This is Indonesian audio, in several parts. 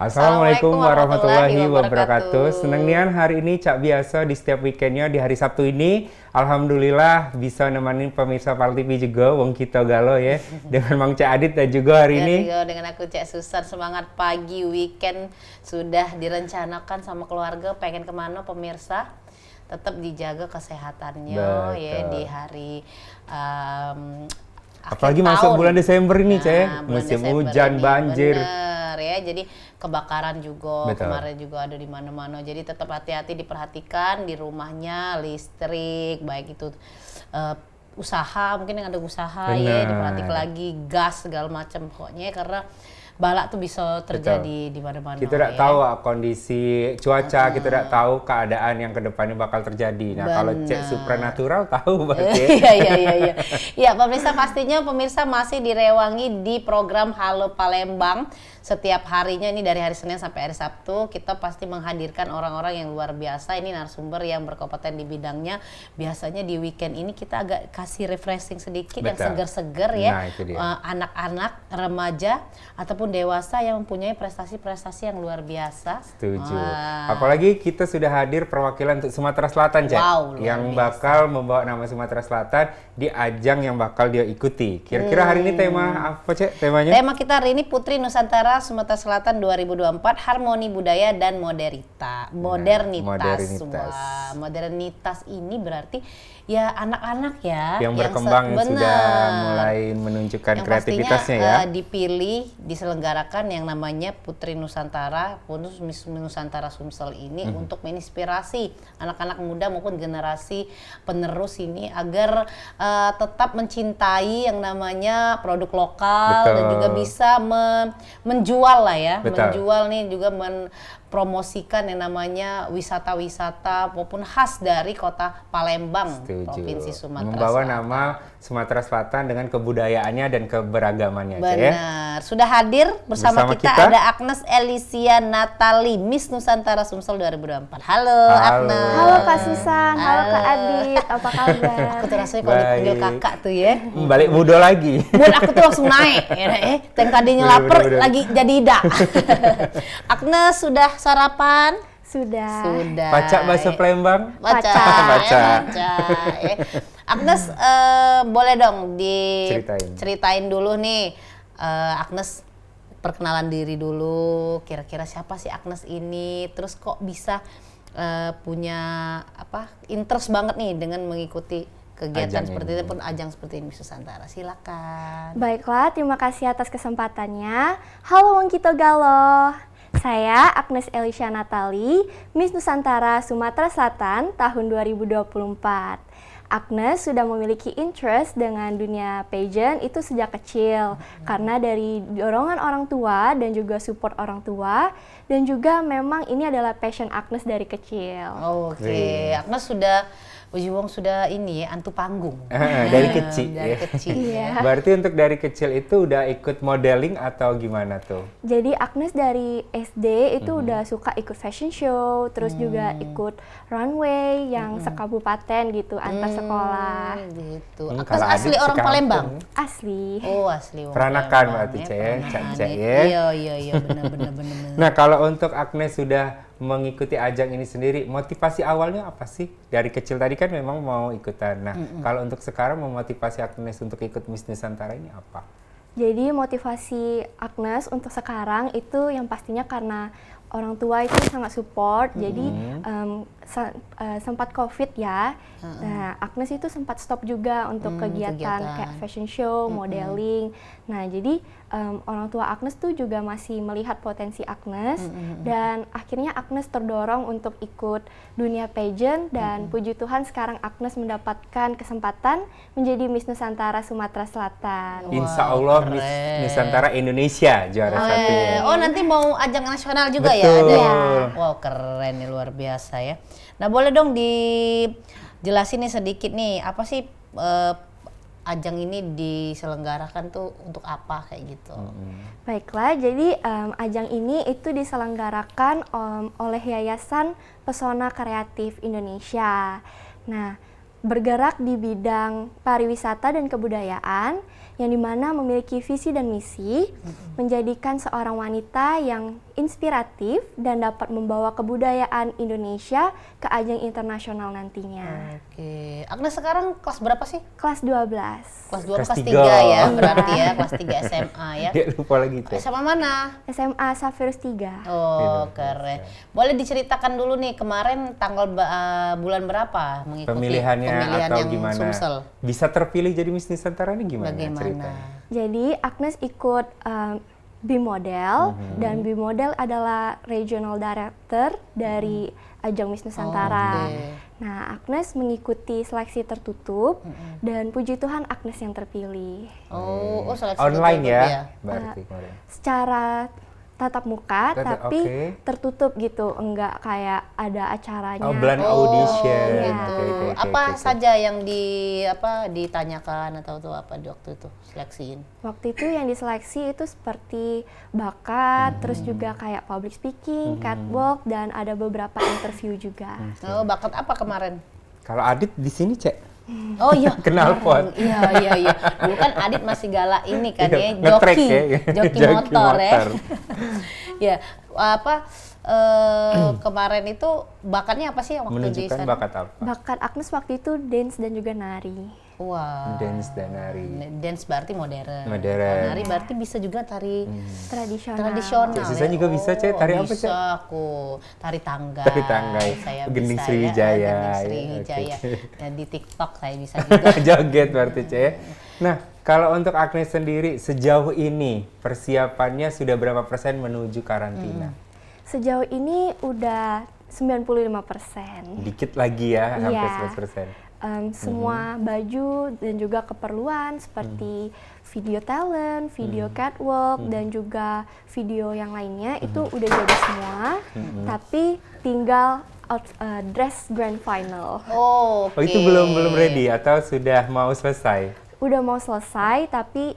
Assalamualaikum warahmatullahi wabarakatuh. Senang nian hari ini Cak biasa di setiap weekendnya di hari Sabtu ini. Alhamdulillah bisa nemenin pemirsa Pal TV juga wong kita galau ya dengan Mang Cak Adit dan juga hari ini dengan aku Cak Susan. Semangat pagi weekend sudah direncanakan sama keluarga, pengen kemana pemirsa? Tetap dijaga kesehatannya ya di hari apalagi masuk bulan Desember ini Cak, musim hujan, banjir. Bener ya, jadi kebakaran juga. Betul. Kemarin juga ada di mana-mana. Jadi tetap hati-hati, diperhatikan di rumahnya, listrik, baik itu usaha, mungkin yang ada usaha ya, diperhatikan lagi gas segala macam pokoknya karena balak tuh bisa terjadi di mana-mana. Kita tidak tahu kondisi cuaca, kita tidak tahu keadaan yang kedepannya bakal terjadi. Nah, kalau cek supranatural tahu berarti. Iya. Ya, pemirsa pastinya pemirsa masih direwangi di program Halo Palembang. Setiap harinya ini dari hari Senin sampai hari Sabtu kita pasti menghadirkan orang-orang yang luar biasa. Ini narasumber yang berkompeten di bidangnya. Biasanya di weekend ini kita agak kasih refreshing sedikit yang seger-seger ya. Anak-anak, remaja ataupun dewasa yang mempunyai prestasi-prestasi yang luar biasa. Setuju. Apalagi kita sudah hadir perwakilan untuk Sumatera Selatan, Cak. Yang bakal membawa nama Sumatera Selatan di ajang yang bakal dia ikuti. Kira-kira hari ini tema apa, Cak? Temanya? Tema kita hari ini Putri Nusantara Sumatera Selatan 2024, Harmoni Budaya dan Modernitas. Modernitas ini berarti ya anak-anak ya yang berkembang sudah mulai menunjukkan yang kreativitasnya ya. Dipilih, diselenggarakan yang namanya Putri Nusantara, Miss Nusantara Sumsel ini untuk menginspirasi anak-anak muda maupun generasi penerus ini agar tetap mencintai yang namanya produk lokal. Betul. Dan juga bisa menjual lah ya. Betul. Menjual nih juga promosikan yang namanya wisata-wisata maupun khas dari kota Palembang. Setuju. Provinsi Sumatera Membawa Selatan. nama Sumatera Selatan dengan kebudayaannya dan keberagamannya. Benar. Sudah hadir bersama kita ada Agnes Elysia Natali, Miss Nusantara Sumsel 2024. Halo Agnes. Halo Kak Susan, halo Kak Adit, apa kabar? Aku tuh rasanya kalau dipanggil kakak tuh ya. Balik muda lagi. Mood aku tuh langsung naik. Yang tadinya lapar lagi jadi ida. Agnes sudah sarapan? Sudah. Baca bahasa Palembang? Baca. Agnes, boleh dong diceritain dulu nih. Agnes perkenalan diri dulu. Kira-kira siapa sih Agnes ini? Terus kok bisa punya interest banget nih dengan mengikuti kegiatan seperti itu pun ajang seperti ini Miss Nusantara. Silakan. Baiklah, terima kasih atas kesempatannya. Halo Wong Kito Galo. Saya Agnes Elysia Natali, Miss Nusantara Sumatera Selatan tahun 2024. Agnes sudah memiliki interest dengan dunia pageant itu sejak kecil karena dari dorongan orang tua dan juga support orang tua dan juga memang ini adalah passion Agnes dari kecil. Oke. Agnes sudah ini ya, antu panggung. Dari kecil. Dari kecil. Iya. Berarti untuk dari kecil itu udah ikut modeling atau gimana tuh? Jadi Agnes dari SD itu udah suka ikut fashion show, terus juga ikut runway yang sekabupaten gitu antar sekolah. Gitu. Agnes asli orang Palembang? Asli. Oh, asli orang Peranakan Palembang. berarti Cak ya. Iya, benar. Nah, kalau untuk Agnes sudah mengikuti ajang ini sendiri, motivasi awalnya apa sih? Dari kecil tadi kan memang mau ikutan. Nah, kalau untuk sekarang memotivasi Agnes untuk ikut Miss Nusantara ini apa? Jadi motivasi Agnes untuk sekarang itu yang pastinya karena orang tua itu sangat support. Jadi sempat COVID ya. Nah, Agnes itu sempat stop juga untuk kegiatan kayak fashion show, modeling. Nah, jadi orang tua Agnes tuh juga masih melihat potensi Agnes dan akhirnya Agnes terdorong untuk ikut dunia pageant dan puji Tuhan sekarang Agnes mendapatkan kesempatan menjadi Miss Nusantara Sumatera Selatan. Insya Allah Miss Nusantara Indonesia juara satunya. Oh, nanti mau ajang nasional juga ya? Wow, keren nih, luar biasa ya. Nah, boleh dong dijelasin nih sedikit nih, apa sih ajang ini diselenggarakan tuh untuk apa kayak gitu? Baiklah, jadi ajang ini itu diselenggarakan oleh Yayasan Pesona Kreatif Indonesia. Nah, bergerak di bidang pariwisata dan kebudayaan yang dimana memiliki visi dan misi menjadikan seorang wanita yang inspiratif dan dapat membawa kebudayaan Indonesia ke ajang internasional nantinya. Oke. Agnes sekarang kelas berapa sih? Kelas 12. Kelas 2 Kelas kelas 3 tiga. ya, berarti ya, kelas 3 SMA ya. Dia lupa lagi, Cek. SMA mana? SMA Safirus 3. Oh, keren. Boleh diceritakan dulu nih kemarin tanggal bulan berapa mengikuti Pemilihannya pemilihan atau yang gimana? Sumsel? Bisa terpilih jadi Miss Nusantara ini gimana Bagaimana? ceritanya? Jadi Agnes ikut B-Model dan B-Model adalah Regional Director dari ajang Miss Nusantara. Oke. Nah, Agnes mengikuti seleksi tertutup dan puji Tuhan Agnes yang terpilih. Oh, seleksi Online tertutup ya, berarti kemarin. Secara tatap muka tapi oke. tertutup gitu, enggak kayak ada acaranya. Oh, blind audition. Gitu. Oke. Apa saja yang ditanyakan atau tuh apa di waktu itu seleksiin? Waktu itu yang diseleksi itu seperti bakat, terus juga kayak public speaking, catwalk, dan ada beberapa interview juga. Oh, bakat apa kemarin? Kalau Adit di sini, Cek. Oh iya, Kenal pot. Iya. Dulu kan Adit masih galak ini kan ya, Nge-track joki, ya. joki Joki motor ya. motor. Ya, kemarin itu bakatnya apa sih yang waktu di Menunjukkan sana? bakat apa? Bakat Agnes waktu itu dance dan juga nari. Wah. Dance dan nari. Dance berarti modern. Modern. Kalau nari berarti bisa juga tari Tradisional. tradisional. Cek Susan juga bisa, Cek. Tari apa, Cek? Bisa aku. Tari tangga. Tari tangga. Saya Gending bisa Sriwijaya. ya. Gending Ya, Sriwijaya. oke. Dan di TikTok saya bisa juga. Joget berarti, Cek. Nah, kalau untuk Agnes sendiri, sejauh ini persiapannya sudah berapa persen menuju karantina? Sejauh ini udah 95%. Dikit lagi ya, hampir Iya. 100%. Semua baju dan juga keperluan seperti video talent, video catwalk, dan juga video yang lainnya itu udah jadi semua. Tapi tinggal dress grand final. Oh, Oh, itu belum ready atau sudah mau selesai? Udah mau selesai tapi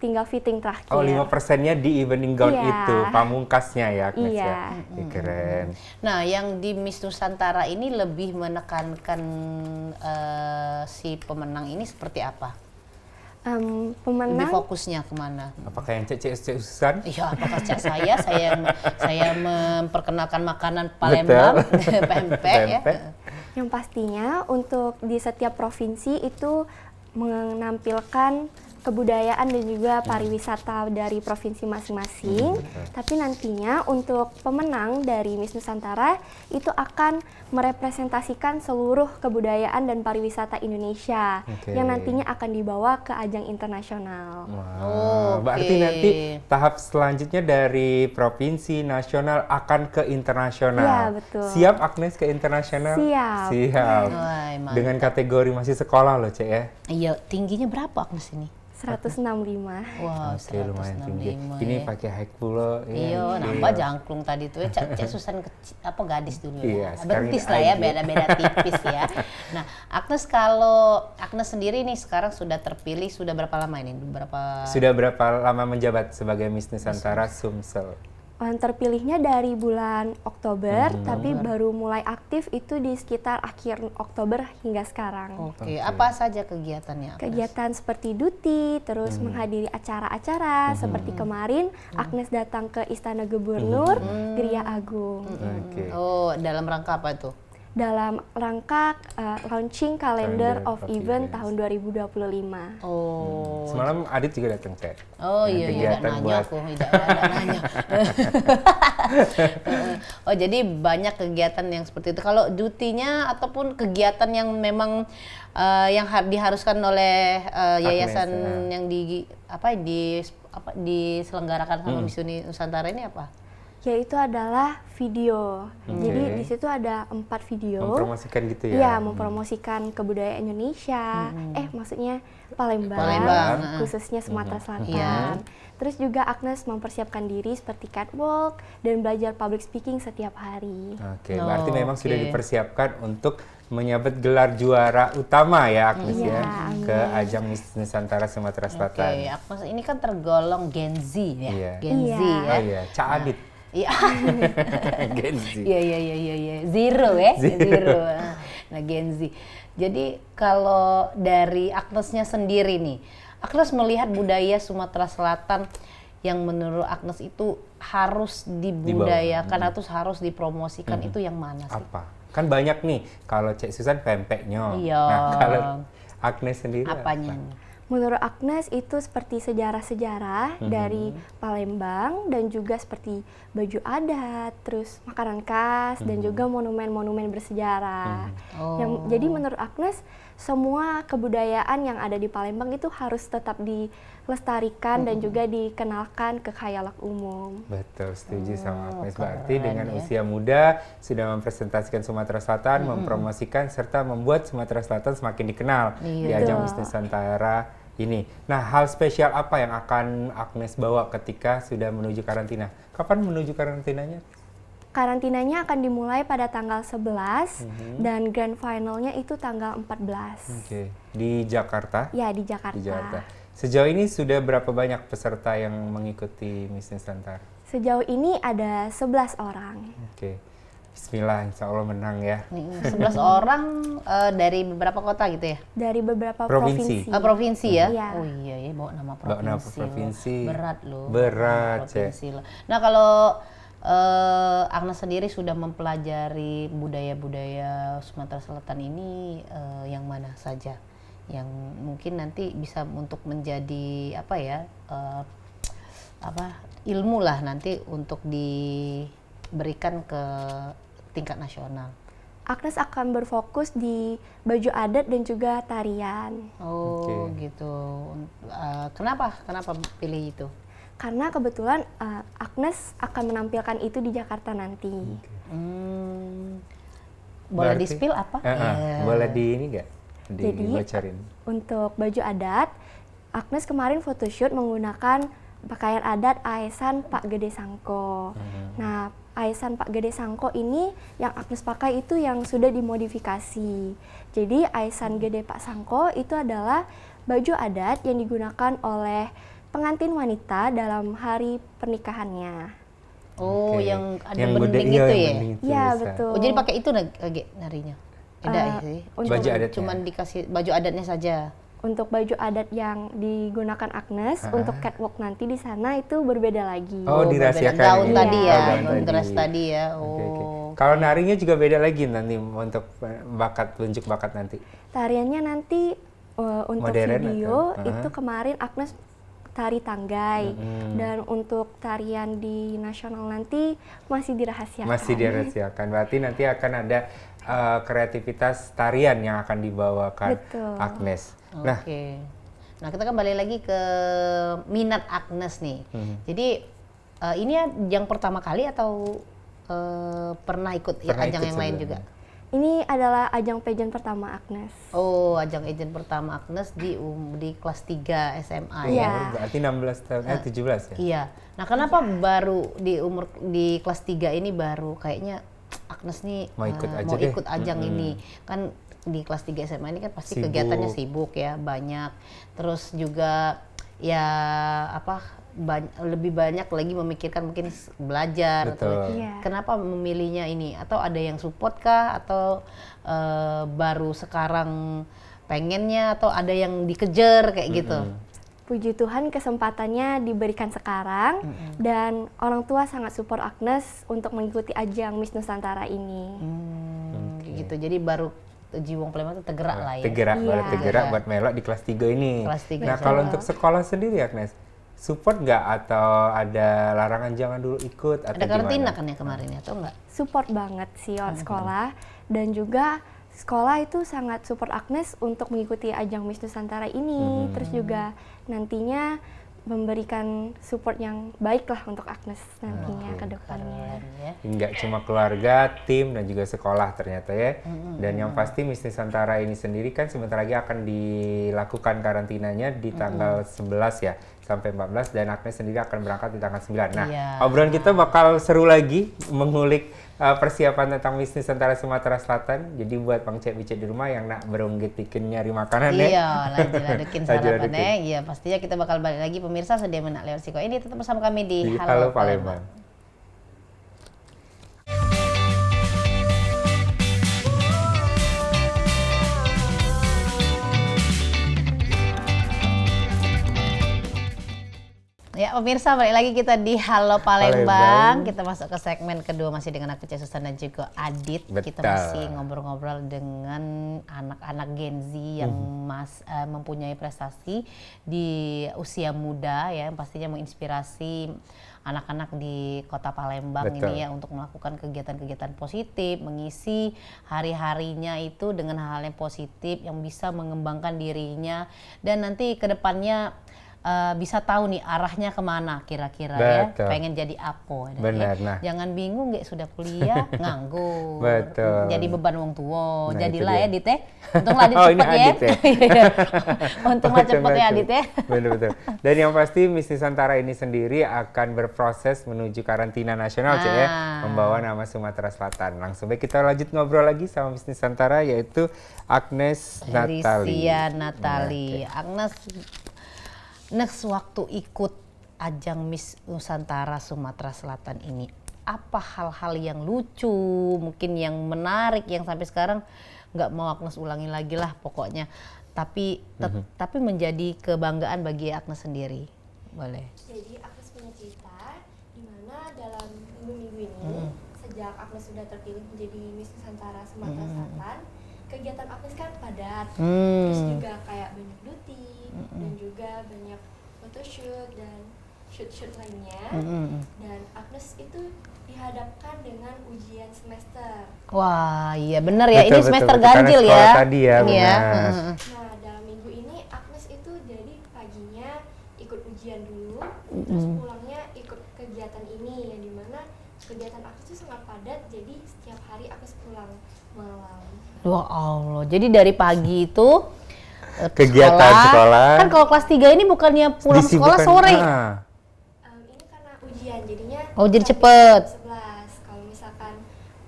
tinggal fitting terakhir. Oh, 5%-nya di evening gown Iya. itu, pamungkasnya ya, Agnes Iya. ya. Ih, keren. Nah, yang di Miss Nusantara ini lebih menekankan si pemenang ini seperti apa? Lebih Pemenang fokusnya kemana? Apakah yang Cek Susan? Iya, apakah cak saya memperkenalkan makanan Palembang, pempek ya. Pempek. yang pastinya untuk di setiap provinsi itu menampilkan kebudayaan dan juga pariwisata dari provinsi masing-masing. Tapi nantinya untuk pemenang dari Miss Nusantara itu akan merepresentasikan seluruh kebudayaan dan pariwisata Indonesia Oke. yang nantinya akan dibawa ke ajang internasional. Wah, Oke. berarti nanti tahap selanjutnya dari provinsi nasional akan ke internasional. Iya, betul. Siap Agnes ke internasional? Siap. Siap. Wah, mantap. Dengan kategori masih sekolah loh, Cek ya. Iya, tingginya berapa Agnes ini? 165. Wah, Oke, lumayan tinggi. 165 Ini ya. pakai high pulo. Iya, nambah jangklung tadi tuh ya. Cak Susan gadis dulu Iya, ya. sekarang Bentis ini lah ya, IG. beda-beda tipis ya. Nah, Agnes kalau Agnes sendiri nih sekarang sudah terpilih sudah berapa lama ini? Sudah berapa lama menjabat sebagai Miss Nusantara Sumsel? Terpilihnya dari bulan Oktober, tapi baru mulai aktif itu di sekitar akhir Oktober hingga sekarang. Oke, apa saja kegiatannya? Agnes? Kegiatan seperti duty, terus menghadiri acara-acara, seperti kemarin Agnes datang ke Istana Gubernur, Gria Agung. Oke. Oh, dalam rangka apa itu? Dalam rangka launching Calendar Calendar of of Event Events. tahun 2025. Oh. Semalam Adit juga datang, Cek. Oh iya, tidak kegiatan nanya buat- aku, tidak nanya. Oh jadi banyak kegiatan yang seperti itu. Kalau dutinya ataupun kegiatan yang memang yang diharuskan oleh yayasan ya. yang diselenggarakan sama Miss Nusantara ini apa? Yaitu adalah video. Jadi di situ ada 4 video. Mempromosikan gitu ya? Iya, mempromosikan kebudayaan Indonesia. Maksudnya Palembang, Palembang, khususnya Sumatera Selatan. Iya. Terus juga Agnes mempersiapkan diri seperti catwalk dan belajar public speaking setiap hari. Oke, berarti memang oke. sudah dipersiapkan untuk menyabet gelar juara utama ya Agnes Iya, ya amin. ke ajang Miss Nusantara Sumatera Oke, Selatan. Agnes ini kan tergolong Gen Z ya, Iya. Gen Z Iya. ya. Oh iya, Cak Adit. Iya. Gen Z. Iya. Zero ya, zero. Nah, Gen Z. Jadi kalau dari Agnesnya sendiri nih, Agnes melihat budaya Sumatera Selatan yang menurut Agnes itu harus dibudayakan atau harus dipromosikan itu yang mana sih? Apa? Kan banyak nih, kalau Cek Susan pempeknya. Iya. Nah, kalau Agnes sendiri Apanya? apa? Menurut Agnes itu seperti sejarah-sejarah dari Palembang dan juga seperti baju adat, terus makanan khas dan juga monumen-monumen bersejarah. Jadi menurut Agnes semua kebudayaan yang ada di Palembang itu harus tetap dilestarikan dan juga dikenalkan ke khayalak umum. Betul, setuju sama Agnes. Berarti keren dengan ya. usia muda sudah mempresentasikan Sumatera Selatan, mempromosikan serta membuat Sumatera Selatan semakin dikenal di ajang Miss Nusantara ini. Nah, hal spesial apa yang akan Agnes bawa ketika sudah menuju karantina? Kapan menuju karantinanya? Karantinanya akan dimulai pada tanggal 11 dan grand finalnya itu tanggal 14. Oke. Di Jakarta? Ya, di Jakarta. Di Jakarta. Sejauh ini sudah berapa banyak peserta yang mengikuti Miss Nusantara? Sejauh ini ada 11 orang. Oke. Bismillah, insya Allah menang ya. Nih, 11 orang dari beberapa kota gitu ya? Dari beberapa Provinsi. provinsi. Provinsi ya? Iya. Oh iya ya, bawa nama Bawa nama provinsi. provinsi. Loh. Berat loh. Berat, provinsi loh. Nah, kalau Agnes sendiri sudah mempelajari budaya-budaya Sumatera Selatan ini yang mana saja? Yang mungkin nanti bisa untuk menjadi apa ya? Ilmu lah nanti untuk diberikan ke tingkat nasional. Agnes akan berfokus di baju adat dan juga tarian. Oh, Oke. gitu. Kenapa pilih itu? Karena kebetulan Agnes akan menampilkan itu di Jakarta nanti. Boleh Berarti- di-spill apa? Boleh di ini nggak? Jadi, Dibocorin. Untuk baju adat, Agnes kemarin photoshoot menggunakan pakaian adat Aesan Pak Gede Sangko. Nah, Aesan Pak Gede Sangko ini yang Agnes pakai itu yang sudah dimodifikasi. Jadi Aesan Gede Pak Sangko itu adalah baju adat yang digunakan oleh pengantin wanita dalam hari pernikahannya. Oh, Oke. yang ada Yang gede, bening iya, itu yang ya? bening itu Iya, bisa. betul. Oh, jadi pakai itu narinya? Tidak sih. untuk Baju adatnya. Cuman dikasih baju adatnya saja. Untuk baju adat yang digunakan Agnes untuk catwalk nanti di sana itu berbeda lagi. Oh, dirahasiakan. Gaun ini. tadi Iya. ya, Oh, gaun gaun tadi. dress tadi ya. Oke, oke. Oh. Kalau narinya juga beda lagi nanti untuk tunjuk bakat nanti. Tariannya nanti untuk Modern video atau? itu kemarin Agnes tari tanggai dan untuk tarian di nasional nanti masih dirahasiakan. Masih dirahasiakan. Berarti nanti akan ada kreativitas tarian yang akan dibawakan Betul. Agnes. Nah, Oke. Nah, kita kembali lagi ke minat Agnes nih. Jadi ini yang pertama kali atau pernah ikut Pernah ajang ikut yang lain sebelumnya. juga? Ini adalah ajang pageant pertama Agnes. Oh, ajang agent pertama Agnes di kelas 3 SMA Iya. ya. berarti 16 tahun, 17 ya? Iya. Nah, kenapa baru di kelas 3 ini baru kayaknya Agnes nih Mau ikut aja mau deh. ikut ajang ini. Kan di kelas 3 SMA ini kan pasti Sibuk. kegiatannya sibuk ya, banyak. Terus juga ya lebih banyak lagi memikirkan mungkin belajar atau Betul. Iya. kenapa memilihnya ini, atau ada yang support kah, atau baru sekarang pengennya, atau ada yang dikejar kayak gitu. Puji Tuhan kesempatannya diberikan sekarang dan orang tua sangat support Agnes untuk mengikuti ajang Miss Nusantara ini. Gitu. Jadi baru Jiwong Palembang itu tergerak lah ya. Tergerak, baru Iya. tergerak buat melok di kelas 3 ini. Kelas 3 Nah, itu. kalau untuk sekolah sendiri Agnes, support nggak atau ada larangan jangan dulu ikut atau Ada karantina gimana? kan ya kemarin ya, atau enggak? Support banget sih orang sekolah dan juga sekolah itu sangat support Agnes untuk mengikuti ajang Miss Nusantara ini. Terus juga nantinya memberikan support yang baik lah untuk Agnes nantinya ke depannya. Keren ya. Nggak cuma keluarga, tim, dan juga sekolah ternyata ya. Dan yang pasti Miss Nusantara ini sendiri kan sebentar lagi akan dilakukan karantinanya di tanggal 11 ya, sampai 14, dan Agnes sendiri akan berangkat di tanggal 9. Nah, Iya. obrolan kita bakal seru lagi mengulik persiapan tentang Miss Nusantara Sumatera Selatan. Jadi buat Bang Cek Bicek di rumah yang nak berunggit bikin nyari makanan ya. Iya, lanjut-lanjutin Lanjut-lanjutin. sarapannya. Iya, pastinya kita bakal balik lagi pemirsa sedia menak lewat Siko. Ini tetap bersama kami di Di Halo Palembang. pemirsa, balik lagi kita di Halo Palembang. Kita masuk ke segmen kedua masih dengan aku Cek Susan dan juga Adit. Betul. Kita masih ngobrol-ngobrol dengan anak-anak Gen Z yang mempunyai prestasi di usia muda ya, yang pastinya menginspirasi anak-anak di Kota Palembang. Betul. Ini ya untuk melakukan kegiatan-kegiatan positif, mengisi hari-harinya itu dengan hal-hal yang positif yang bisa mengembangkan dirinya dan nanti ke depannya bisa tahu nih arahnya kemana kira-kira ya, pengen jadi apa. Benar, ya. nah. Jangan bingung nggak sudah kuliah nganggur, Betul. jadi beban wong tua. Nah, Jadilah itu dia. ya Adit ya, untunglah Adit Oh, ini cepet ya. Adit ya? Untunglah cepet ya Adit ya. Betul-betul. Dan yang pasti Miss Nusantara ini sendiri akan berproses menuju karantina nasional, Cek ya, membawa nama Sumatera Selatan. Langsung baik kita lanjut ngobrol lagi sama Miss Nusantara, yaitu Agnes Natali. Alicia Natali. Agnes, next waktu ikut ajang Miss Nusantara Sumatera Selatan ini, apa hal-hal yang lucu, mungkin yang menarik, yang sampai sekarang nggak mau Agnes ulangin lagi lah pokoknya, tapi menjadi kebanggaan bagi Agnes sendiri, boleh? Jadi Agnes punya cerita di mana dalam minggu-minggu ini sejak Agnes sudah terpilih menjadi Miss Nusantara Sumatera Selatan, kegiatan Agnes kan padat, terus juga kayak banyak duty dan juga banyak photoshoot dan shoot lainnya, dan Agnes itu dihadapkan dengan ujian semester. Wah iya bener ya, Betul, ini semester betul. ganjil Karena ya. sekolah tadi ya, Ini ya. benar. Nah dalam minggu ini Agnes itu jadi paginya ikut ujian dulu, terus pulangnya ikut kegiatan ini yang dimana kegiatan Agnes itu sangat padat, jadi setiap hari Agnes pulang malam. Wah Allah, jadi dari pagi itu Kegiatan sekolah. Kan kalau kelas 3 ini bukannya pulang sekolah Disibukkan. sore. Ini karena ujian jadinya Oh, jadi sampai cepet. jam 11. Kalau misalkan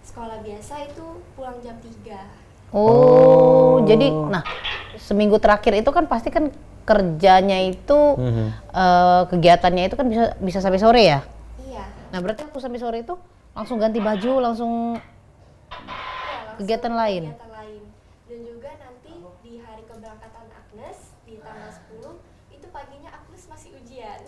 sekolah biasa itu pulang jam 3. Oh, jadi nah seminggu terakhir itu kan pasti kan kerjanya itu kegiatannya itu kan bisa sampai sore ya. Iya. Nah berarti waktu sampai sore itu langsung ganti baju, langsung Langsung kegiatan lain. kegiatan lain. Dan juga nanti di hari keberangkatan Agnes di tanggal 10 itu paginya Agnes masih ujian.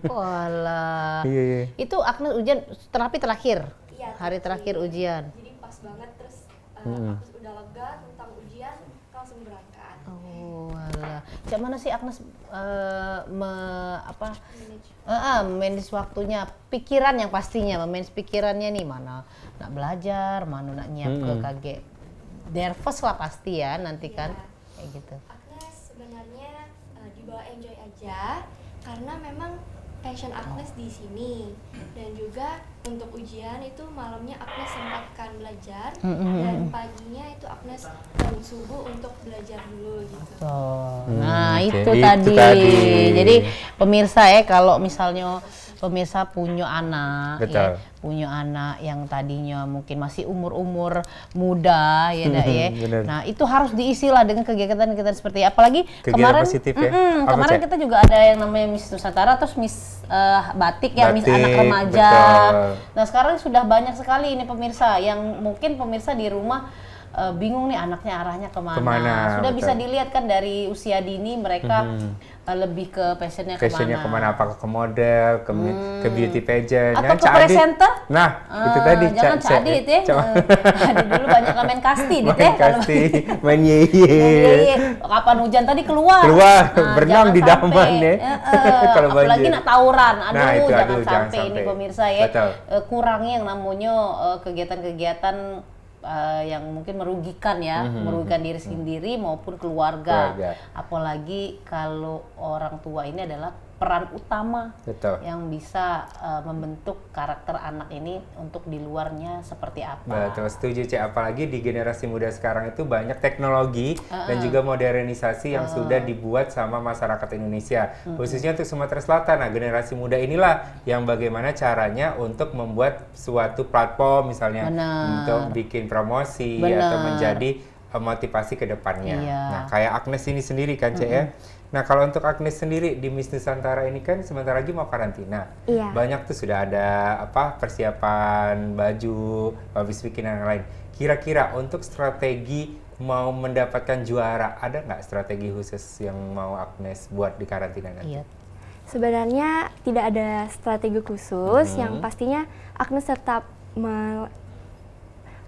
Walah. Iya, iya. Itu Agnes ujian terapi terakhir. Iya, Hari terakhir ujian. Jadi pas banget, terus Agnes udah lega tentang ujian, langsung berangkat. Oh, walah. Cak mana sih Agnes manage waktunya, pikiran yang pastinya, manage pikirannya nih, mana nak belajar, mana nak nyiap ke KG. Nervous lah pasti ya nanti kan, kayak gitu. Agnes sebenarnya dibawa enjoy aja karena memang passion Agnes di sini, dan juga untuk ujian itu malamnya Agnes sempatkan belajar dan paginya itu Agnes bangun subuh untuk belajar dulu gitu. Nah oke. itu Itu tadi. tadi. Jadi pemirsa ya, kalau misalnya pemirsa punya anak, Betul. ya, punya anak yang tadinya mungkin masih umur-umur muda ya, Dak, ya. Bener. Nah itu harus diisi lah dengan kegiatan-kegiatan seperti apalagi Kegiatan kemarin, positif ya. Apa, kemarin Cek? kita juga ada yang namanya Miss Nusantara, terus Miss Batik ya, Miss Batik, anak remaja. betul. Nah sekarang sudah banyak sekali ini pemirsa yang mungkin pemirsa di rumah bingung nih anaknya arahnya kemana. Kemana, Sudah betul. bisa dilihat kan dari usia dini mereka lebih ke passionnya kemana. Apakah ke model, ke beauty pageant, Atau ya, ke Cak Adit. presenter? Nah, itu tadi Jangan Cak Adit ya. Adit dulu banyak main kasti Dit ya. main kasti, main yeye. Kapan hujan tadi keluar. Berenang jangan di daman sampai, ya. Kalau apalagi banjir. nak tawuran. Aduh, Nah, itu, jangan jangan sampai ini sampai. pemirsa ya. Betul. Kurangi yang namanya kegiatan-kegiatan yang mungkin merugikan ya, merugikan diri sendiri maupun keluarga. Apalagi kalau orang tua ini adalah peran utama Betul. yang bisa membentuk karakter anak ini untuk di luarnya seperti apa. Betul, setuju Cek. Apalagi di generasi muda sekarang itu banyak teknologi dan juga modernisasi yang sudah dibuat sama masyarakat Indonesia. Khususnya untuk Sumatera Selatan. Nah, generasi muda inilah yang bagaimana caranya untuk membuat suatu platform misalnya untuk bikin promosi atau menjadi motivasi ke depannya. Iya. Nah, kayak Agnes ini sendiri kan Cek ya. Nah, kalau untuk Agnes sendiri di Miss Nusantara ini kan sebentar lagi mau karantina. Iya. Banyak tuh sudah ada persiapan baju, public speaking dan lain. Kira-kira untuk strategi mau mendapatkan juara, ada nggak strategi khusus yang mau Agnes buat di karantina nanti? Iya. Sebenarnya tidak ada strategi khusus, yang pastinya Agnes tetap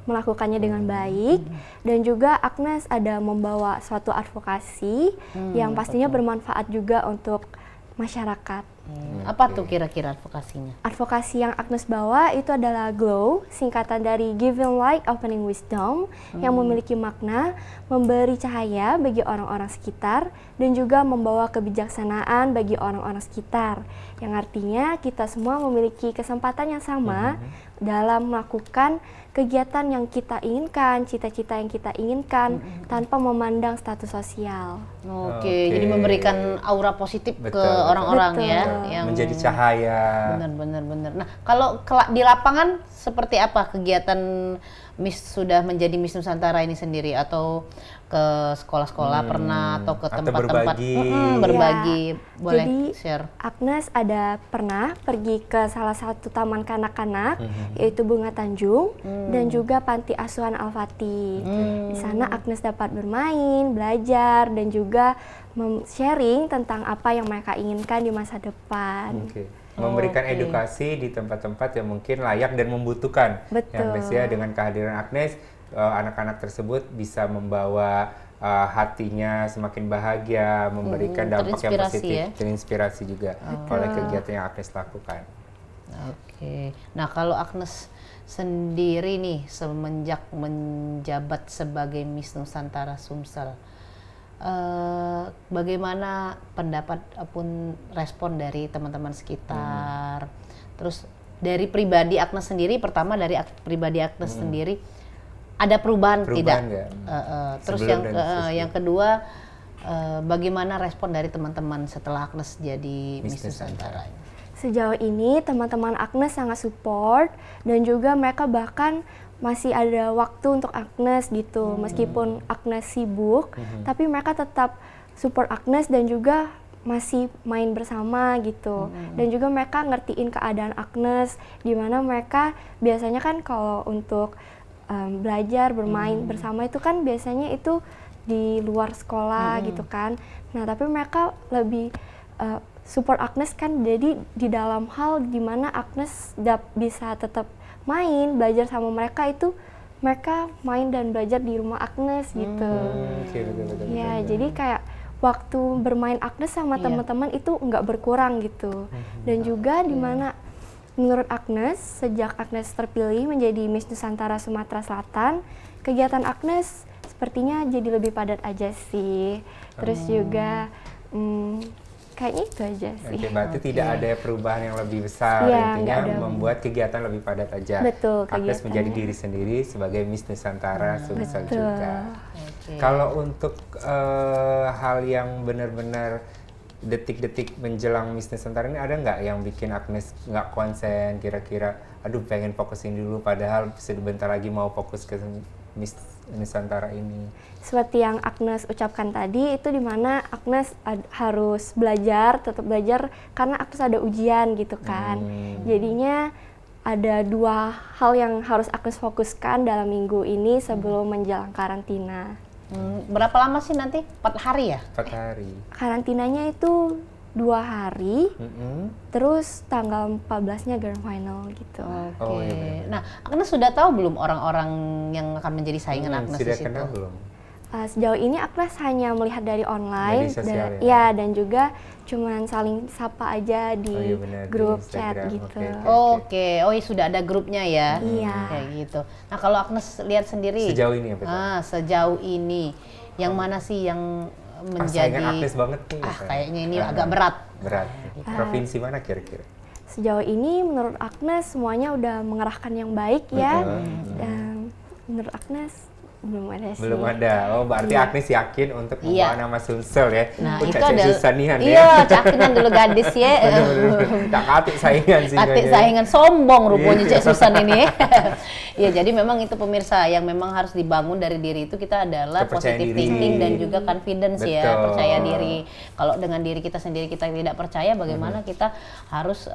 melakukannya dengan baik, dan juga Agnes ada membawa suatu advokasi yang pastinya bermanfaat juga untuk masyarakat. Apa tuh kira-kira advokasinya? Advokasi yang Agnes bawa itu adalah GLOW, singkatan dari Giving Light, Opening Wisdom, yang memiliki makna memberi cahaya bagi orang-orang sekitar dan juga membawa kebijaksanaan bagi orang-orang sekitar, yang artinya kita semua memiliki kesempatan yang sama dalam melakukan kegiatan yang kita inginkan, cita-cita yang kita inginkan, tanpa memandang status sosial. Oke, jadi memberikan aura positif ke Betul, orang-orang betul. ya, yang menjadi cahaya. benar. Nah, kalau di lapangan seperti apa kegiatan sudah menjadi Miss Nusantara ini sendiri, atau ke sekolah-sekolah pernah, atau ke atau tempat-tempat berbagi. berbagi, boleh Jadi, share. Agnes ada pernah pergi ke salah satu taman kanak-kanak, yaitu Bunga Tanjung, dan juga Panti Asuhan Al-Fatih. Di sana Agnes dapat bermain, belajar, dan juga sharing tentang apa yang mereka inginkan di masa depan. Oke. Memberikan edukasi di tempat-tempat yang mungkin layak dan membutuhkan. Betul. Yang biasanya dengan kehadiran Agnes, anak-anak tersebut bisa membawa hatinya semakin bahagia, memberikan dampak yang terinspirasi positif, ya? terinspirasi juga oleh kegiatan yang Agnes lakukan. Oke. Nah, kalau Agnes sendiri nih semenjak menjabat sebagai Miss Nusantara Sumsel, bagaimana pendapat pun respon dari teman-teman sekitar? Terus dari pribadi Agnes sendiri, pertama dari pribadi Agnes sendiri, ada perubahan tidak? Nggak? Terus Sebelum dan sesudah. yang kedua, bagaimana respon dari teman-teman setelah Agnes jadi Miss Nusantara? Sejauh ini teman-teman Agnes sangat support, dan juga mereka bahkan masih ada waktu untuk Agnes gitu. Meskipun Agnes sibuk, tapi mereka tetap support Agnes dan juga masih main bersama gitu. Dan juga mereka ngertiin keadaan Agnes, di mana mereka biasanya kan kalau untuk belajar, bermain bersama itu kan biasanya itu di luar sekolah gitu kan. Nah, tapi mereka lebih support Agnes kan, jadi di dalam hal dimana Agnes bisa tetap main, belajar sama mereka, itu mereka main dan belajar di rumah Agnes gitu. Oke, betul. Ya, jadi kayak waktu bermain Agnes sama teman-teman itu nggak berkurang gitu. Dan juga dimana menurut Agnes, sejak Agnes terpilih menjadi Miss Nusantara Sumatera Selatan, kegiatan Agnes sepertinya jadi lebih padat aja sih. Terus juga kayaknya itu aja sih. Oke, berarti tidak ada perubahan yang lebih besar, Iya, intinya nggak ada. membuat kegiatan lebih padat aja. Betul, Agnes kegiatannya. menjadi diri sendiri sebagai Miss Nusantara Sumsel Betul. juga. Oke. Kalau untuk hal yang benar-benar detik-detik menjelang Miss Nusantara ini, ada nggak yang bikin Agnes nggak konsen, kira-kira aduh pengen fokusin dulu padahal sebentar lagi mau fokus ke Miss Nusantara ini? Seperti yang Agnes ucapkan tadi, itu dimana Agnes harus belajar, tetap belajar karena Agnes ada ujian gitu kan. Jadinya ada dua hal yang harus Agnes fokuskan dalam minggu ini sebelum menjelang karantina. Berapa lama sih nanti? 4 hari ya? 4 hari. Karantinanya itu 2 hari, terus tanggal 14-nya grand final gitu. Oke. Oh, iya benar. Nah, Agnes sudah tahu belum orang-orang yang akan menjadi saingan Agnes di Sudah situ? kenal belum? Sejauh ini Agnes hanya melihat dari online, Media sosial ya? ya, dan juga cuman saling sapa aja di Oh iya benar, di grup Instagram. chat gitu. Oke. Oh iya, sudah ada grupnya ya? Iya. Kayak gitu. Nah, kalau Agnes lihat sendiri, Sejauh ini apa tuh? sejauh ini, yang mana sih yang menjadi saingan Agnes banget nih. kayaknya ini agak berat. Berat. Provinsi mana kira-kira? Sejauh ini menurut Agnes semuanya udah mengerahkan yang baik ya. Dan menurut Agnes belum ada sih. Belum ada. Oh, berarti Agnes yakin untuk membawa nama Sumsel ya. Nah, Oh, itu Caca adalah Susanian ya. iya, cakinan dulu gadis ya. Tak katik saingan sih. Atik kayaknya. saingan sombong rupanya Iya. Cek Susan ini. Ya, jadi memang itu pemirsa yang memang harus dibangun dari diri itu, kita adalah Kepercayaan positive diri. thinking dan juga confidence ya, Betul. percaya diri. Kalau dengan diri kita sendiri kita tidak percaya, bagaimana kita harus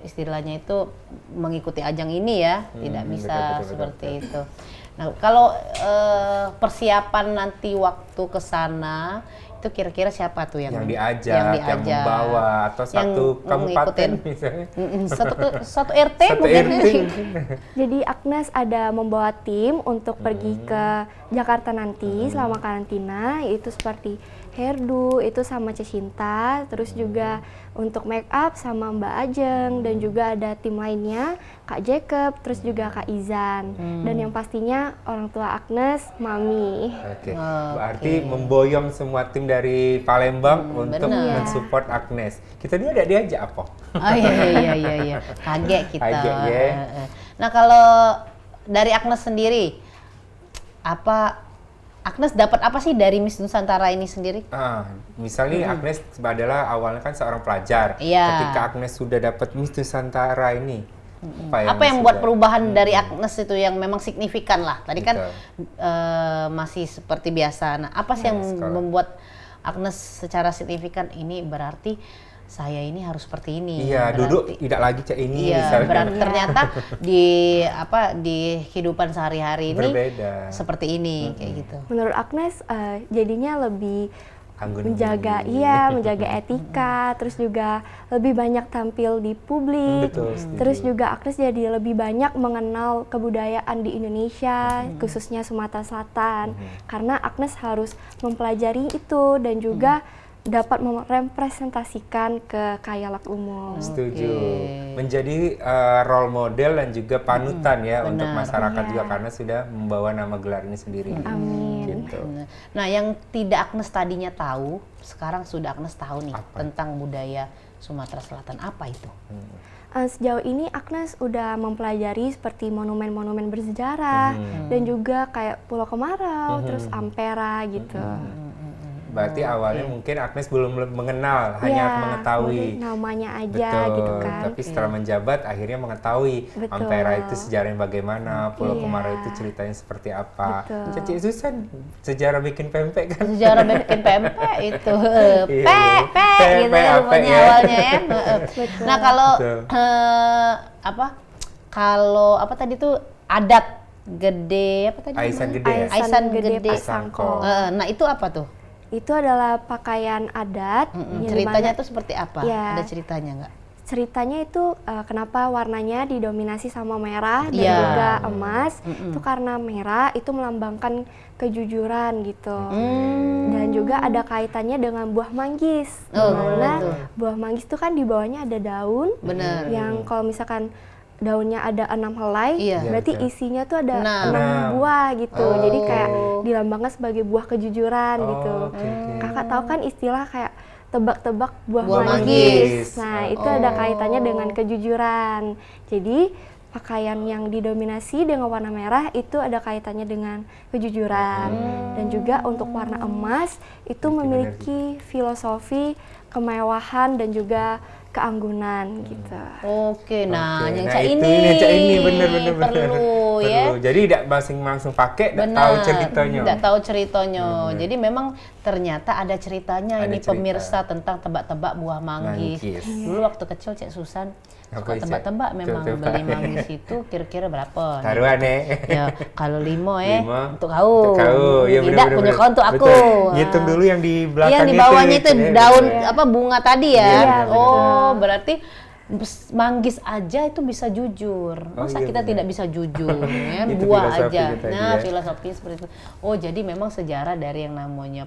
istilahnya itu mengikuti ajang ini ya, tidak bisa betul, seperti itu. Nah, kalau persiapan nanti waktu ke sana Itu kira-kira siapa tuh yang diajak, yang membawa, atau satu kabupaten misalnya? Satu RT Satu mungkin. RT. Jadi Agnes ada membawa tim untuk pergi ke Jakarta nanti selama karantina, yaitu seperti hairdo itu sama Cecinta, terus juga untuk make up sama Mbak Ajeng, dan juga ada tim lainnya Kak Jacob, terus juga Kak Izan, dan yang pastinya orang tua Agnes, Mami. Oke, berarti memboyong semua tim dari Palembang untuk bener. mensupport Agnes. Kita dia ada diajak apa? Oh iya. Kaget kita. Kaget, ya. Nah, kalau dari Agnes sendiri, Agnes dapat apa sih dari Miss Nusantara ini sendiri? Misalnya Agnes adalah awalnya kan seorang pelajar. Iya. Ketika Agnes sudah dapat Miss Nusantara ini, Apa yang membuat perubahan dari Agnes itu yang memang signifikan lah? Tadi kan masih seperti biasa. Nah, apa sih yang membuat Agnes secara signifikan ini berarti saya ini harus seperti ini? Iya, berarti, duduk tidak lagi cak ini. Iya, misalnya. berarti ternyata di kehidupan sehari-hari ini Berbeda. seperti ini kayak gitu. Menurut Agnes jadinya lebih Anggun menjaga etika, terus juga lebih banyak tampil di publik. Betul, setuju. Terus juga Agnes jadi lebih banyak mengenal kebudayaan di Indonesia, khususnya Sumatera Selatan. Karena Agnes harus mempelajari itu dan juga dapat merepresentasikan ke khayalak umum. Setuju. Menjadi role model dan juga panutan ya untuk masyarakat juga karena sudah membawa nama gelar ini sendiri. Amin. Gitu. Nah, yang tidak Agnes tadinya tahu, sekarang sudah Agnes tahu nih tentang budaya Sumatera Selatan. Apa itu? Sejauh ini Agnes udah mempelajari seperti monumen-monumen bersejarah dan juga kayak Pulau Kemarau, terus Ampera gitu. Berarti awalnya mungkin Agnes belum mengenal, hanya mengetahui namanya aja gitu kan. Tapi setelah menjabat akhirnya mengetahui Ampera itu sejarahnya bagaimana, Pulau Kemarau itu ceritanya seperti apa. Cik Susan, sejarah bikin pempek kan? Sejarah bikin pempek itu, gitu ya, rupanya awalnya ya. Nah, kalau apa tadi tuh adat gede apa tadi? Aisan Gede ya? Aisan Gede Pasangko. Nah, itu apa tuh? Itu adalah pakaian adat. Ceritanya tuh seperti apa? Ya. Ada ceritanya nggak? Ceritanya itu kenapa warnanya didominasi sama merah dan juga emas. Itu karena merah itu melambangkan kejujuran gitu. Dan juga ada kaitannya dengan buah manggis. Dimana buah manggis itu kan di bawahnya ada daun. Bener. Yang kalau misalkan daunnya ada 6 helai, berarti isinya tuh ada 6 buah gitu. Jadi kayak dilambangkan sebagai buah kejujuran gitu. Kakak tahu kan istilah kayak tebak-tebak buah manggis. Nah, itu ada kaitannya dengan kejujuran. Jadi pakaian yang didominasi dengan warna merah itu ada kaitannya dengan kejujuran. Dan juga untuk warna emas itu memiliki filosofi kemewahan dan juga keanggunan gitu. Oke, nah yang Nah, ini bener. perlu ya. Jadi tidak langsung pakai, tidak tahu ceritanya. Tidak tahu ceritanya. Jadi memang ternyata ada ceritanya ini cerita. Pemirsa tentang tebak-tebak buah manggis. Dulu waktu kecil Cek Susan suka tebak-tebak memang beli manggis itu kira-kira berapa? Taruhan Ya, kalau 5 untuk Untuk kau. kau. Ya, Tidak punya kau untuk aku. Hitung dulu yang di belakang Yang di bawahnya itu daun bunga tadi ya. Berarti manggis aja itu bisa jujur. Masa kita tidak bisa jujur ya? Itu Buah filosofi aja. tadi Nah, ya. filosofi seperti itu. Oh, jadi memang sejarah dari yang namanya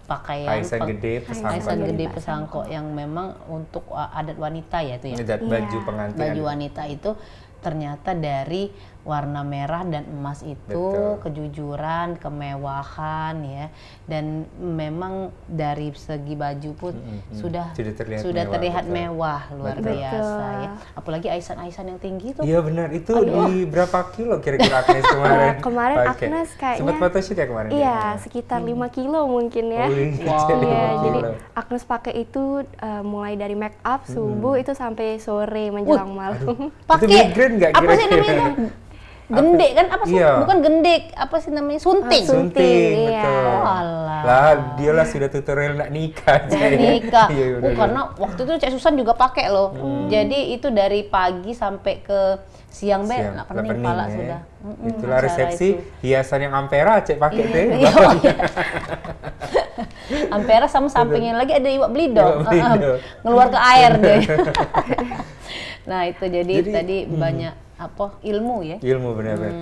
pakaian Aisan Gede Pesangko. Aisan Gede Pesangko yang memang untuk adat wanita ya itu ya. Adat baju pengantin. Baju wanita itu ternyata dari warna merah dan emas itu kejujuran, kemewahan ya, dan memang dari segi baju pun sudah terlihat mewah luar biasa ya. Apalagi aisan-aisan yang tinggi itu. Iya benar, itu di berapa kilo kira-kira Agnes kemarin? Kemarin pakai? Agnes kayaknya sempat photoshoot ya kemarin? Iya, sekitar 5 kilo mungkin ya. Iya, jadi Agnes pakai itu mulai dari make up subuh itu sampai sore menjelang malam. Itu migrain nggak apa sih kira-kira? namanya? Gendek kan apa sih? Bukan gendek, apa sih namanya? Sunting. Sunting, iya. betul. Walah. Lah, dia lah sudah tutorial nak nikah. Nikah. Iya, Karena waktu itu Cek Susan juga pakai loh. Jadi itu dari pagi sampai ke siang nak pening pala ya. sudah. Itulah resepsi hiasan yang Ampera Cek pakai tuh. Ampera sama sampingnya lagi ada iwak belidong. Iwak belidong. Ngeluar ke air deh. Nah itu jadi tadi banyak ilmu ya. Ilmu benar-benar.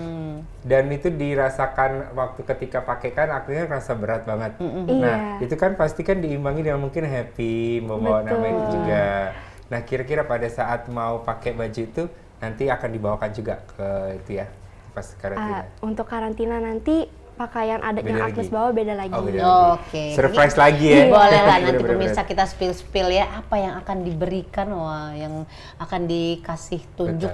Dan itu dirasakan waktu ketika pakai kan akhirnya rasa berat banget. Nah itu kan pasti kan diimbangi dengan mungkin happy, membawa nama itu juga. Nah kira-kira pada saat mau pakai baju itu nanti akan dibawakan juga ke itu ya pas karantina. Untuk karantina nanti pakaian adat Beda yang lagi. Agnes bawa beda lagi. Oh, beda lagi. Oke. Surprise lagi ya. Boleh lah nanti Bener-bener. pemirsa kita spill ya apa yang akan diberikan, yang akan dikasih tunjuk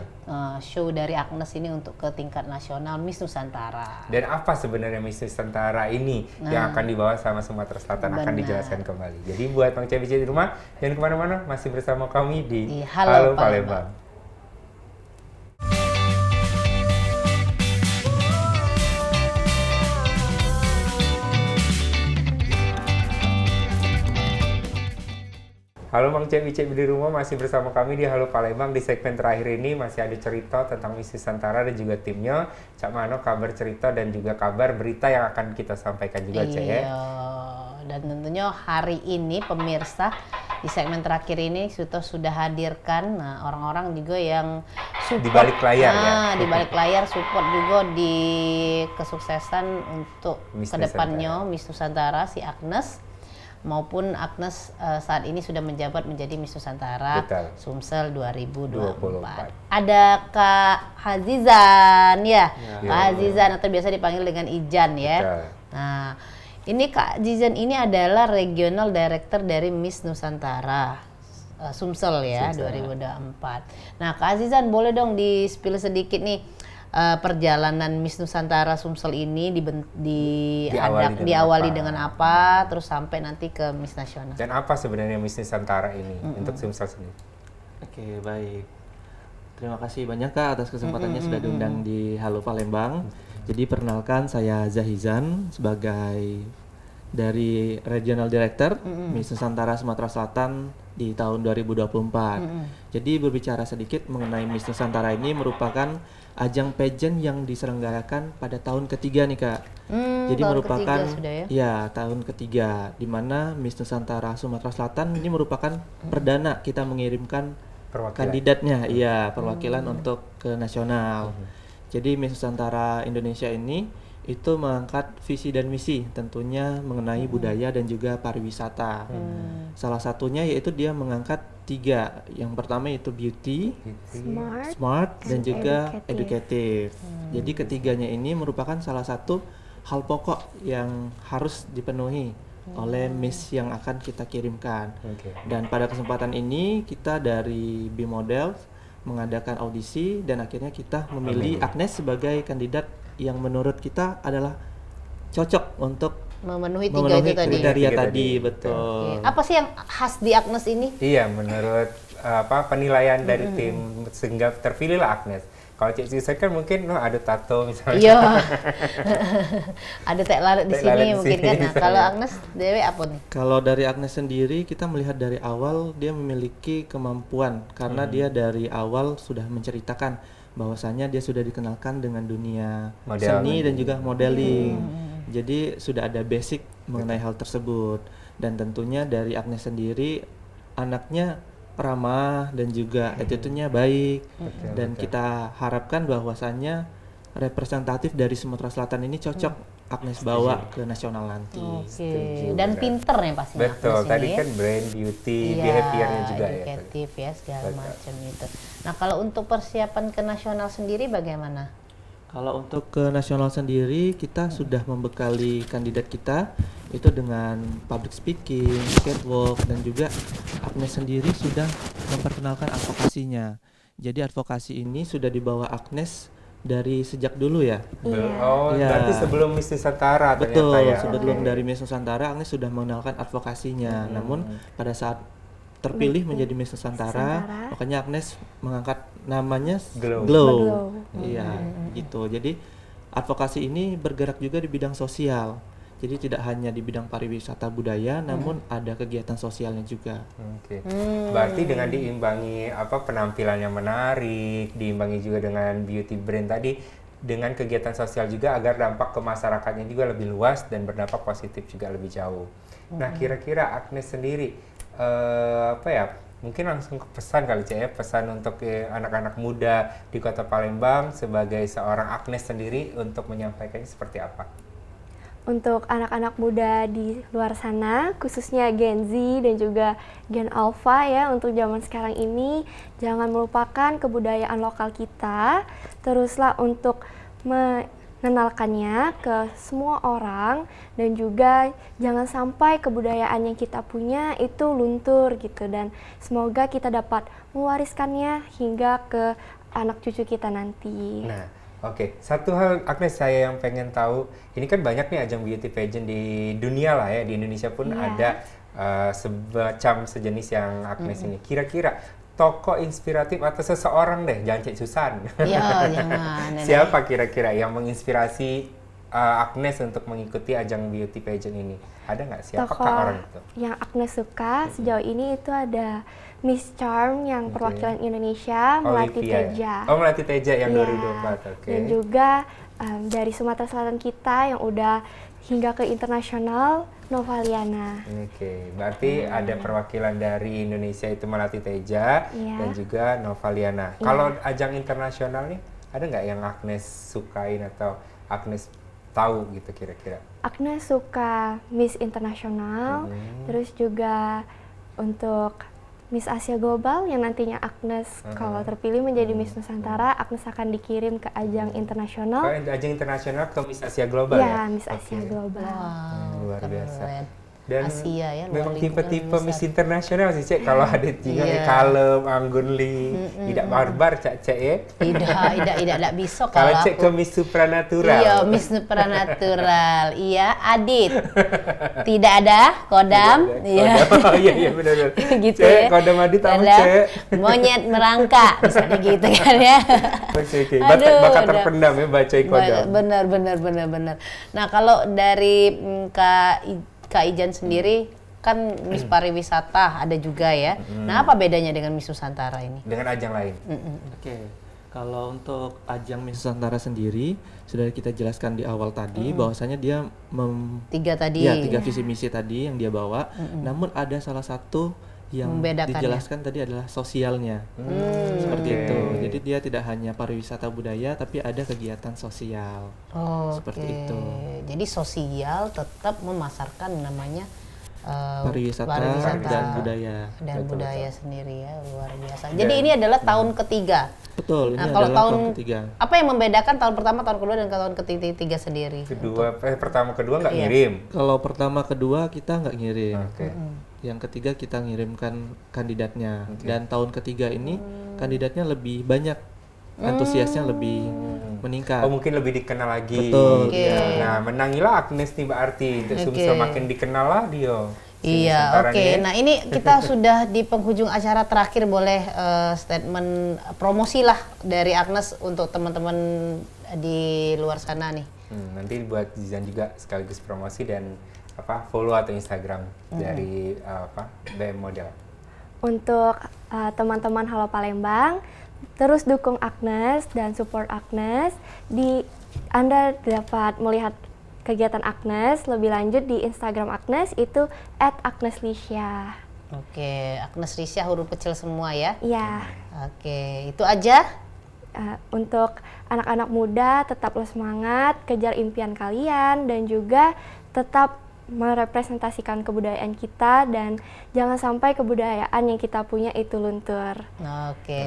show dari Agnes ini untuk ke tingkat nasional Miss Nusantara. Dan apa sebenarnya Miss Nusantara ini yang akan dibawa sama Sumatera Selatan akan Benar. dijelaskan kembali. Jadi buat Bang Cebice di rumah jangan kemana-mana, masih bersama kami di Halo Halo Palembang. Halo Bang Cebice di rumah, masih bersama kami di Halo Palembang. Di segmen terakhir ini masih ada cerita tentang Miss Nusantara dan juga timnya. Cak Mano, kabar cerita dan juga kabar berita yang akan kita sampaikan juga, Cak ya. Iya, dan tentunya hari ini pemirsa di segmen terakhir ini sudah hadirkan orang-orang juga yang support Di balik layar ya. Di balik layar support juga di kesuksesan untuk Miss kedepannya Miss Nusantara si Agnes, maupun Agnes saat ini sudah menjabat menjadi Miss Nusantara Betul. Sumsel 2024. 24. Ada Kak Hazizan ya, Ya. Kak Hazizan atau biasa dipanggil dengan Ijan ya. Betul. Nah, ini Kak Hazizan ini adalah Regional Director dari Miss Nusantara Sumsel ya, Sumsel. 2024. Nah, Kak Hazizan boleh dong di-spill sedikit nih perjalanan Miss Nusantara Sumsel ini diawali dengan apa, terus sampai nanti ke Miss Nasional. Dan apa sebenarnya Miss Nusantara ini untuk Sumsel sendiri? Oke, baik. Terima kasih banyak Kak atas kesempatannya sudah diundang di Halo Palembang. Jadi perkenalkan saya Zahizan sebagai dari Regional Director Miss Nusantara Sumatera Selatan di tahun 2024. Jadi berbicara sedikit mengenai Miss Nusantara ini merupakan ajang pageant yang diselenggarakan pada tahun ketiga nih Kak. Jadi tahun merupakan ketiga sudah ya? tahun ketiga di mana Miss Nusantara Sumatera Selatan ini merupakan perdana kita mengirimkan Perwakilan. kandidatnya, perwakilan untuk ke nasional. Jadi Miss Nusantara Indonesia ini itu mengangkat visi dan misi tentunya mengenai budaya dan juga pariwisata. Salah satunya yaitu dia mengangkat 3. Yang pertama itu beauty, smart dan and juga educative. educative. Jadi ketiganya ini merupakan salah satu hal pokok yang harus dipenuhi oleh Miss yang akan kita kirimkan. Oke. Dan pada kesempatan ini kita dari B Models mengadakan audisi dan akhirnya kita memilih Agnes sebagai kandidat yang menurut kita adalah cocok untuk Memenuhi 3 itu tadi. kriteria Tiga tadi, tadi. betul. Oke. Apa sih yang khas di Agnes ini? Iya, menurut penilaian dari tim sehingga terpilihlah Agnes. Kalau Cik Sisa kan mungkin ada tato misalnya. Iya. Ada teh lalat di Teh lalat sini di mungkin sini, kan. Nah, misalnya. kalau Agnes Dewi apa nih? Kalau dari Agnes sendiri kita melihat dari awal dia memiliki kemampuan karena dia dari awal sudah menceritakan bahwasanya dia sudah dikenalkan dengan dunia Model. seni dan juga modeling. Jadi sudah ada basic mengenai hal tersebut dan tentunya dari Agnes sendiri anaknya ramah dan juga attitude-nya baik dan kita harapkan bahwasannya representatif dari Sumatera Selatan ini cocok Agnes bawa ke nasional nanti. Oke. Dan pinter ya pastinya Betul, Agnes tadi ini ya. kan brand, beauty, Iya, behaviornya juga ya. edukatif ya segala Betul. macam itu. Nah, kalau untuk persiapan ke nasional sendiri bagaimana? Kalau untuk ke nasional sendiri kita sudah membekali kandidat kita itu dengan public speaking, catwalk dan juga Agnes sendiri sudah memperkenalkan advokasinya. Jadi advokasi ini sudah dibawa Agnes dari sejak dulu ya. Oh, Iya. berarti sebelum Miss Nusantara Betul, ternyata ya. sebelum dari Miss Nusantara Agnes sudah mengenalkan advokasinya. Namun pada saat terpilih menjadi Miss Nusantara, makanya Agnes mengangkat namanya Glow. Glow. Glow. Iya, gitu. Jadi advokasi ini bergerak juga di bidang sosial. Jadi tidak hanya di bidang pariwisata budaya, namun ada kegiatan sosialnya juga. Oke. Berarti dengan diimbangi penampilannya menarik, diimbangi juga dengan beauty brand tadi, dengan kegiatan sosial juga agar dampak ke masyarakatnya juga lebih luas dan berdampak positif juga lebih jauh. Nah, kira-kira Agnes sendiri apa ya? Mungkin langsung ke pesan kali Cek ya, pesan untuk anak-anak muda di Kota Palembang sebagai seorang Agnes sendiri untuk menyampaikannya seperti apa? Untuk anak-anak muda di luar sana, khususnya Gen Z dan juga Gen Alpha ya, untuk zaman sekarang ini, jangan melupakan kebudayaan lokal kita, teruslah untuk mengenalkannya ke semua orang, dan juga jangan sampai kebudayaan yang kita punya itu luntur gitu, dan semoga kita dapat mewariskannya hingga ke anak cucu kita nanti. Nah, oke. Satu hal Agnes saya yang pengen tahu, ini kan banyak nih ajang beauty pageant di dunia lah ya, di Indonesia pun ada semacam sejenis yang Agnes ini. Kira-kira tokoh inspiratif atau seseorang deh, jangan Cek Susan. Iya, jangan. Nenek. Siapa kira-kira yang menginspirasi Agnes untuk mengikuti ajang beauty pageant ini? Ada nggak? Siapakah Tokoh orang itu? yang Agnes suka sejauh ini itu ada Miss Charm yang perwakilan Indonesia, Melati Olivia ya? Teja. Oh, Melati Teja yang Iya. 2024, oke. Dan juga dari Sumatera Selatan kita yang udah hingga ke internasional, Novaliana. Oke, berarti ada perwakilan dari Indonesia itu Melati Teja Iya. dan juga Novaliana. Kalau ajang internasional nih, ada nggak yang Agnes sukain atau Agnes tahu gitu kira-kira? Agnes suka Miss Internasional, terus juga untuk Miss Asia Global yang nantinya Agnes kalau terpilih menjadi Miss Nusantara, Agnes akan dikirim ke ajang internasional. Kalau ajang internasional ke Miss Asia Global ya? Ya, Miss Asia Oke. Global. Wow, Luar biasa. keren. Dan Asia ya, luar memang lingkungan tipe-tipe besar. Miss Internasional sih, Cek. Kalau ada tiga Iya. kalem, anggun li, tidak barbar, Cek ya. Tidak bisa Kalau kalau Cek ke aku. Miss Supranatural. Iya, Miss Supranatural. Iya, Adit. Tidak ada kodam. Iya. Oh iya benar-benar. Gitu Cek, ya. kodam Adit apa Ada Cek? monyet merangkak, misalnya gitu kan ya. Oke. Aduh, Bakat udah. terpendam ya baca kodam. Benar. Nah, kalau dari Kak Ijan sendiri kan Miss Pariwisata ada juga ya. Nah, apa bedanya dengan Miss Nusantara ini? Dengan ajang lain. Oke, kalau untuk ajang Miss Nusantara sendiri sudah kita jelaskan di awal tadi bahwasanya dia Tiga tadi. ya, 3 visi misi tadi yang dia bawa. Namun ada salah satu yang Membedakannya. dijelaskan tadi adalah sosialnya. Seperti Oke. itu. Jadi dia tidak hanya pariwisata budaya tapi ada kegiatan sosial. Oh, Seperti itu. Jadi sosial tetap memasarkan namanya Pariwisata dan budaya. dan budaya sendiri ya, luar biasa. Jadi ini adalah tahun ketiga. Betul, ini Nah, kalau adalah tahun ketiga. apa yang membedakan tahun pertama, tahun kedua, dan tahun ketiga sendiri? Pertama kedua nggak Iya. ngirim. Kalau pertama kedua kita nggak ngirim. Oke. Yang ketiga kita ngirimkan kandidatnya. Dan tahun ketiga ini kandidatnya lebih banyak, antusiasnya lebih meningkat. Oh mungkin lebih dikenal lagi. Betul. Oke. Nah menangilah Agnes nih Mbak Arti. Untuk Sumsel makin dikenal lah dia. Iya, oke. Nah, ini kita sudah di penghujung acara terakhir, boleh statement promosi lah dari Agnes untuk teman-teman di luar sana nih. Nanti buat Zizan juga sekaligus promosi dan follow atau Instagram dari BM Model. Untuk teman-teman Halo Palembang, terus dukung Agnes dan support Agnes. Anda dapat melihat kegiatan Agnes lebih lanjut di Instagram Agnes, itu @agneslisya. Oke, Agnes Risya huruf kecil semua ya. Ya, Oke, itu aja. untuk anak-anak muda tetaplah semangat, kejar impian kalian, dan juga tetap merepresentasikan kebudayaan kita, dan jangan sampai kebudayaan yang kita punya itu luntur. Oke.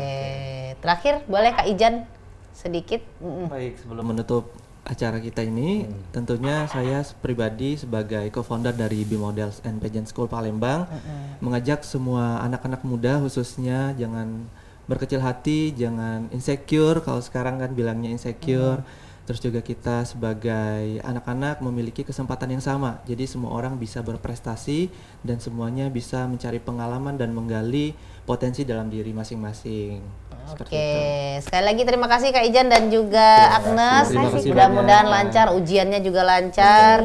Terakhir boleh Kak Ijan sedikit. Baik, sebelum menutup acara kita ini, tentunya saya pribadi sebagai co-founder dari B Models and Pageant School Palembang mengajak semua anak-anak muda khususnya jangan berkecil hati, jangan insecure, kalau sekarang kan bilangnya insecure. Terus juga kita sebagai anak-anak memiliki kesempatan yang sama. Jadi semua orang bisa berprestasi dan semuanya bisa mencari pengalaman dan menggali potensi dalam diri masing-masing. Seperti Oke, itu. sekali lagi terima kasih Kak Ijan dan juga Agnes. Terima kasih Mudah-mudahan banyak. lancar, ujiannya juga lancar.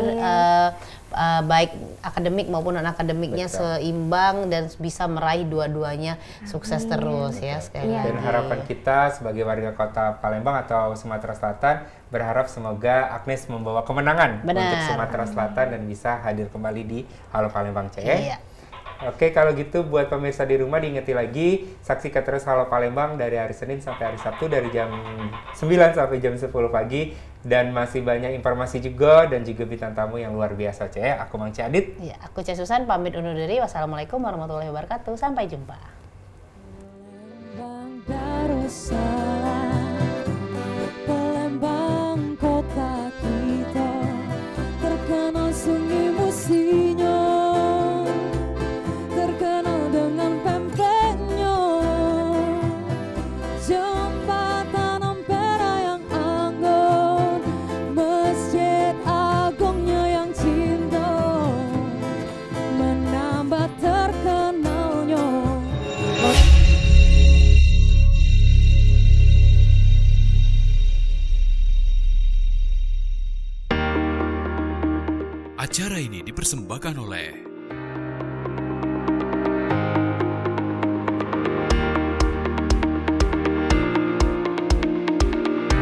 baik akademik maupun non akademiknya Betul. seimbang dan bisa meraih dua-duanya sukses terus ya sekali Iya. Dan lagi. harapan kita sebagai warga kota Palembang atau Sumatera Selatan berharap semoga Agnes membawa kemenangan Benar. untuk Sumatera Selatan dan bisa hadir kembali di Halo Palembang, Cek. Iya. Oke, kalau gitu buat pemirsa di rumah diingeti lagi, saksikan terus Halo Palembang dari hari Senin sampai hari Sabtu dari jam 9 sampai jam 10 pagi. Dan masih banyak informasi juga dan juga bintang tamu yang luar biasa, Cek. Aku Mang Adit. Iya, aku Cek Susan pamit undur diri. Wassalamualaikum warahmatullahi wabarakatuh. Sampai jumpa. Palembang Darussalam, Palembang kota kita, terkenal sungai Musinyo, terkenal dengan pempeknya, jembatan Ampera yang anggun, masjid agungnya yang cinta, menambah terkenalnya. Acara ini dipersembahkan oleh